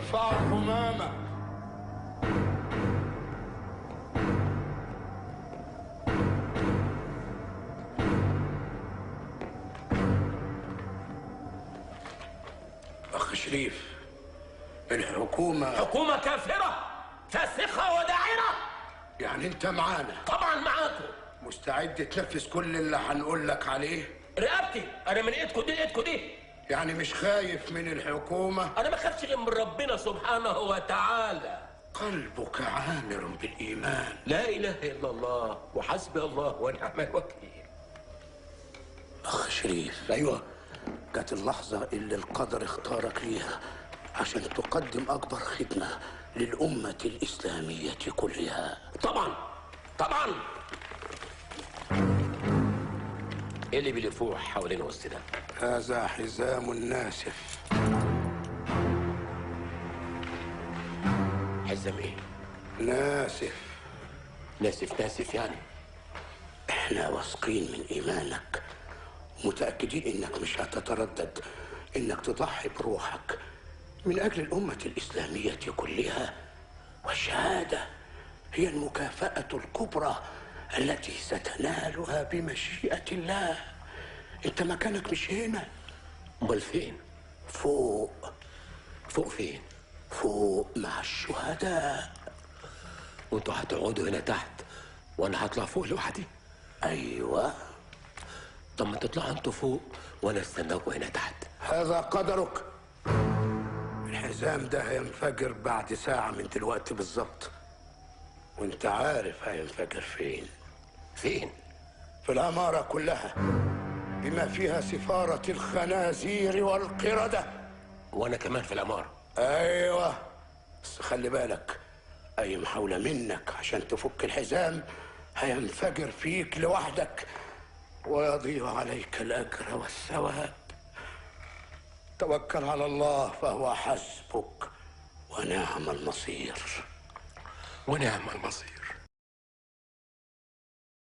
ارفع القمامة. أخ شريف، الحكومة حكومة كافرة فاسقة وداعرة. يعني أنت معانا؟ طبعا معاكم. مستعد تنفذ كل اللي هنقول لك عليه؟ رقبتي أنا من إيدكم دي لإيدكم دي. يعني مش خايف من الحكومة؟ أنا ما خافش غير من ربنا سبحانه وتعالى. قلبك عامر بالإيمان. لا إله إلا الله وحسبي الله ونعم الوكيل. أخ شريف، أيوه، جت اللحظة اللي القدر اختارك ليها عشان تقدم أكبر خدمة للأمة الإسلامية كلها. طبعا طبعا. إيه اللي بيلفوه حوالين وسطنا؟ هذا حزام ناسف. حزام إيه؟ ناسف. ناسف ناسف يعني؟ احنا واثقين من إيمانك، متأكدين إنك مش هتتردد إنك تضحي بروحك من أجل الأمة الإسلامية كلها، والشهادة هي المكافأة الكبرى التي ستنالها بمشيئة الله. أنت مكانك مش هنا. أمال فين؟ فوق. فوق فين؟ فوق مع الشهداء. وانتوا هتقعدوا هنا تحت وأنا هطلع فوق لوحدي؟ أيوة. طب ما تطلعوا انتوا فوق وأنا استناكوا هنا تحت. هذا قدرك. الحزام ده هينفجر بعد ساعة من دلوقتي بالظبط، وانت عارف هينفجر فين. فين؟ في العمارة كلها، بما فيها سفارة الخنازير والقردة. وأنا كمان في العمارة. ايوه، بس خلي بالك، اي محاولة منك عشان تفك الحزام هينفجر فيك لوحدك ويضيع عليك الاجر والثواب. توكل على الله فهو حسبك ونعم المصير. ونعم المصير.